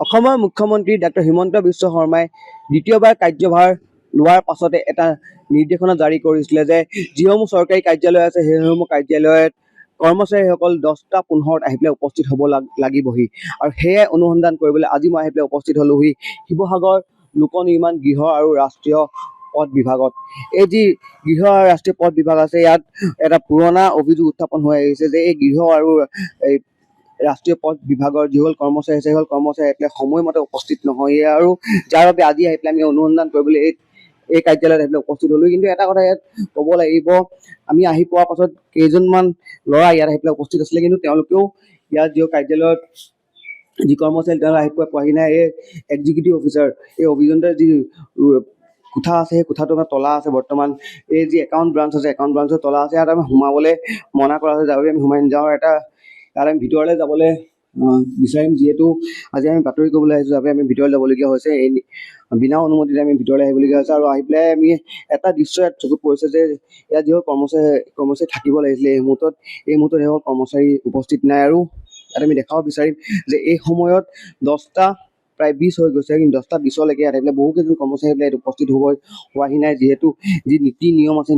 অসমৰ মুখ্যমন্ত্ৰী ডক্টৰ হিমন্ত বিশ্ব শৰ্মাই দ্বিতীয়বাৰ কাৰ্যভাৰ লোৱাৰ পাছতে এটা নিৰ্দেশনা জাৰি কৰিছিলে যে যিসমূহ চৰকাৰী কাৰ্যালয় আছে সেইসমূহ কাৰ্যালয়ত কৰ্মচাৰীসকল 10:15 আহি পেলাই উপস্থিত হ'ব লাগিবহি। আৰু সেয়াই অনুসন্ধান কৰিবলৈ আজি মই আহি পেলাই উপস্থিত হ'লোহি শিৱসাগৰ লোক নিৰ্মাণ গৃহ আৰু ৰাষ্ট্ৰীয় পথ বিভাগত। এই যি গৃহ আৰু ৰাষ্ট্ৰীয় পথ বিভাগ আছে ইয়াত এটা পুৰণা অভিযোগ উত্থাপন হৈ আহিছে যে এই গৃহ আৰু এই ৰাষ্ট্ৰীয় পথ বিভাগৰ যিসকল কৰ্মচাৰী আছে সেইসকল কৰ্মচাৰী আহি পেলাই সময়মতে উপস্থিত নহয় আৰু যাৰ বাবে আজি আহি পেলাই আমি অনুসন্ধান কৰিবলৈ এই কাৰ্যালয়ত আহি পেলাই উপস্থিত হ'লো। কিন্তু এটা কথা ইয়াত ক'ব লাগিব, আমি আহি পোৱাৰ পাছত কেইজনমান ল'ৰা ইয়াত আহি পেলাই উপস্থিত আছিলে, কিন্তু তেওঁলোকেও ইয়াত যি কাৰ্যালয়ত যি কৰ্মচাৰী তেওঁলোকে আহি পোৱাহি নাই। এই এক্সিকিউটিভ অফিচাৰ এই অভিযন্তাৰ যি কোঠা আছে সেই কোঠাটো আমাৰ তলা আছে বৰ্তমান। এই যি একাউণ্ট ব্ৰাঞ্চ আছে একাউণ্ট ব্ৰাঞ্চৰ তলা আছে, ইয়াত আমি সোমাবলৈ মনা কৰা হৈছে, যাৰ বাবে আমি সোমাই নাযাওঁ। ইয়াত আমি ভিতৰলৈ যাবলৈ বিচাৰিম, যিহেতু আজি আমি বাতৰি কৰিবলৈ আহিছোঁ, যাৰ বাবে আমি ভিতৰলৈ যাবলগীয়া হৈছে। এই বিনা অনুমতিতে আমি ভিতৰলৈ আহিবলগীয়া হৈছে। আৰু আহি পেলাই আমি এটা দৃশ্য ইয়াত চকুত পৰিছে যে ইয়াত যিসকল কৰ্মচাৰী থাকিব লাগিছিলে এই মুহূৰ্তত সেইসকল কৰ্মচাৰী উপস্থিত নাই। আৰু ইয়াত আমি দেখাব বিচাৰিম যে এই সময়ত 10:20 হৈ গৈছে, কিন্তু 10:20লৈকে ইয়াত আহি পেলাই বহুকেইজন কৰ্মচাৰী ইয়াত উপস্থিত হোৱাহি নাই, যিহেতু যি নীতি নিয়ম আছে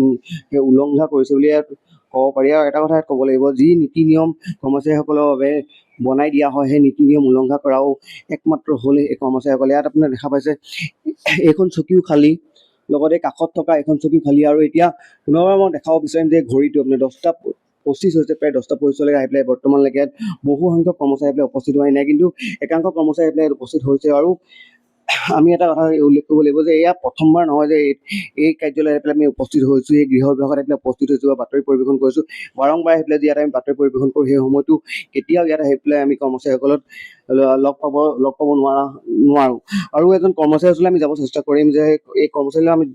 সেই উলংঘা কৰিছে বুলি ইয়াত ক'ব পাৰি। আৰু এটা কথা ইয়াত ক'ব লাগিব, যি নীতি নিয়ম কৰ্মচাৰীসকলৰ বাবে বনাই দিয়া হয় সেই নীতি নিয়ম উলংঘা কৰাও একমাত্ৰ হ'ল এই কৰ্মচাৰীসকলে। ইয়াত আপোনাৰ দেখা পাইছে এইখন চকীও খালী, লগতে কাষত থকা এখন চকী খালী। আৰু এতিয়া পুনৰবাৰ মই দেখাব বিচাৰিম যে ঘড়ীটো আপোনাৰ 10:25 হৈছে, প্ৰায় 10:25লৈকে আহি পেলাই বৰ্তমানলৈকে ইয়াত বহু সংখ্যক কৰ্মচাৰী আহি পেলাই উপস্থিত হোৱাই নাই, কিন্তু একাংশ কৰ্মচাৰী আহি পেলাই উপস্থিত হৈছে। আৰু আমি এটা কথা উল্লেখ কৰিব লাগিব যে এয়া প্ৰথমবাৰ নহয় যে এই কাৰ্যালয়ত আহি পেলাই আমি উপস্থিত হৈছোঁ, এই গৃহ বিভাগত আহি পেলাই উপস্থিত হৈছোঁ বা বাতৰি পৰিৱেশন কৰিছোঁ। বাৰম্বাৰ আহি পেলাই যে ইয়াত আমি বাতৰি পৰিৱেশন কৰোঁ সেই সময়তো কেতিয়াও ইয়াত আহি পেলাই আমি কৰ্মচাৰীসকলক লগ পাব নোৱাৰোঁ। আৰু এজন কৰ্মচাৰী ওচৰলৈ আমি যাব চেষ্টা কৰিম, যে এই কৰ্মচাৰীলৈ আমি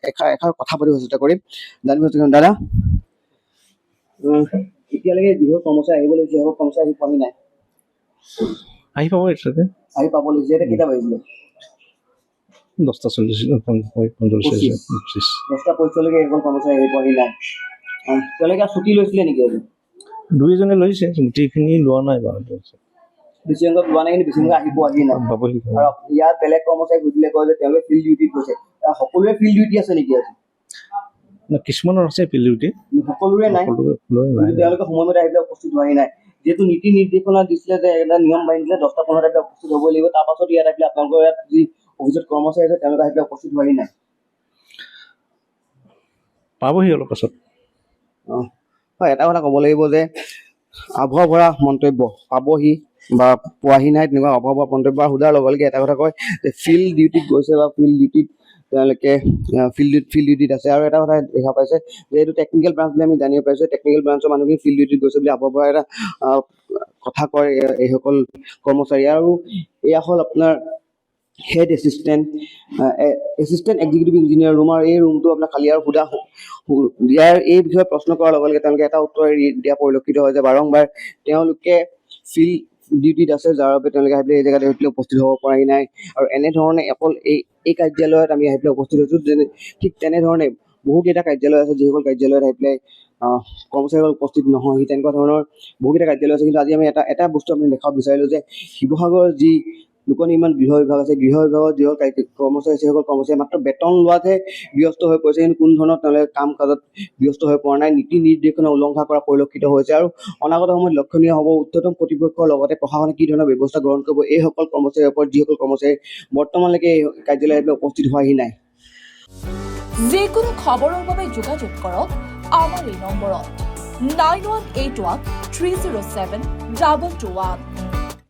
এষাৰ কথা পাতিব চেষ্টা কৰিম, জানিব চেষ্টা কৰিম। দাদা, এতিয়ালৈকে যিসকল কৰ্মচাৰী আহিব লাগিছে সেইসকল কৰ্মচাৰী আহি পোৱাহি নাই। আহি পাব এতিয়াতে আহি পাব লাগিছে, এতিয়া কেইটা বাজিছিলে? 10:40 10:25লৈকে সেইসকল কৰ্মচাৰী আহি পোৱাহি নাই। তেওঁলোকে ছুটি লৈছিলে নেকি? আজি 2-এজনে লৈছে, গোটেইখিনি লোৱা নাই বাৰু। বেছি সংখ্যক লোৱা নাই, কিন্তু বেছি সংখ্যক আহি পোৱাহি নাই। পাবহি। আৰু ইয়াত বেলেগ কৰ্মচাৰী সুধিলে কয় যে তেওঁলোকে ফিল্ড ডিউটিত গৈছে। সকলোৰে ফিল্ড ডিউটি আছে নেকি আজি? কিছুমানৰ আছে ফিল্ড ডিউটি, সকলোৰে নাই। তেওঁলোকে সময়মতে আহি পেলাই উপস্থিত হোৱাহি নাই, যিহেতু নীতি নিৰ্দেশনা দিছিলে যে এটা নিয়ম বান্ধি দিলে 10:15 উপস্থিত হ'ব লাগিব। তাৰ পাছত ইয়াত আহি পেলাই আপোনালোকৰ ইয়াত যি অফিচত কৰ্মচাৰী আছে তেওঁলোকে আহি পেলাই উপস্থিত হোৱাহি নাই। পাবহি অলপ পাছত। হয়, এটা কথা ক'ব লাগিব যে আভুৱা ভৰা মন্তব্য, পাবহি বা পোৱাহি নাই তেনেকুৱা আভুৱা ভৰা মন্তব্য সোধাৰ লগে লগে এটা কথা কয় যে ফিল্ড ডিউটিত গৈছে বা ফিল্ড ডিউটিত তেওঁলোকে ফিল্ড ডিউটিত আছে। আৰু এটা কথা দেখা পাইছে যে এইটো টেকনিকেল ব্ৰাঞ্চ বুলি আমি জানিব পাৰিছোঁ, টেকনিকেল ব্ৰাঞ্চৰ মানুহখিনি ফিল্ড ডিউটিত গৈছে বুলি আভুৱা ভৰা এটা কথা কয় এইসকল কৰ্মচাৰী। আৰু এয়া হ'ল আপোনাৰ head assistant executive engineer room. আৰু এই ৰুমটো আপোনাৰ খালী। আৰু ইয়াৰ এই বিষয়ে প্ৰশ্ন কৰাৰ লগে লগে তেওঁলোকে এটা উত্তৰ দিয়া পৰিলক্ষিত হয় যে বাৰম্বাৰ তেওঁলোকে ফিল্ড ডিউটিত আছে, যাৰ বাবে তেওঁলোকে আহি পেলাই এই জেগাত আহি পেলাই উপস্থিত হ'ব পৰাই নাই। আৰু এনেধৰণে অকল এই কাৰ্যালয়ত আমি আহি পেলাই উপস্থিত হৈছোঁ, ঠিক তেনেধৰণে বহুকেইটা কাৰ্যালয় আছে যিসকল কাৰ্যালয়ত আহি পেলাই কৰ্মচাৰীসকল উপস্থিত নহয়। তেনেকুৱা ধৰণৰ বহুকেইটা কাৰ্যালয় আছে, কিন্তু আজি আমি এটা বস্তু আমি দেখাব বিচাৰিলোঁ যে শিৱসাগৰ যি লোক নিৰ্মাণ গৃহ বিভাগ আছে, গৃহ বিভাগত যিসকল কৰ্মচাৰী আছে সেইসকল কৰ্মচাৰী মাত্ৰ বেতন লোৱাতহে ব্যস্ত হৈ পৰিছে, কিন্তু কোনো ধৰণৰ তেওঁলোকে কাম কাজত ব্যস্ত হৈ পৰা নাই। নীতি নিৰ্দেশনা উলংঘা কৰা পৰিলক্ষিত হৈছে। আৰু অনাগত সময়ত লক্ষণীয় হ'ব উচ্চতম কৰ্তৃপক্ষৰ লগতে প্ৰশাসনে কি ধৰণৰ ব্যৱস্থা গ্ৰহণ কৰিব এইসকল কৰ্মচাৰীৰ ওপৰত, যিসকল কৰ্মচাৰী বৰ্তমানলৈকে এই কাৰ্যালয়ত উপস্থিত হোৱাহি নাই। যিকোনো খবৰৰ বাবে যোগাযোগ কৰক আমাৰ এই নম্বৰত 9181 307 221।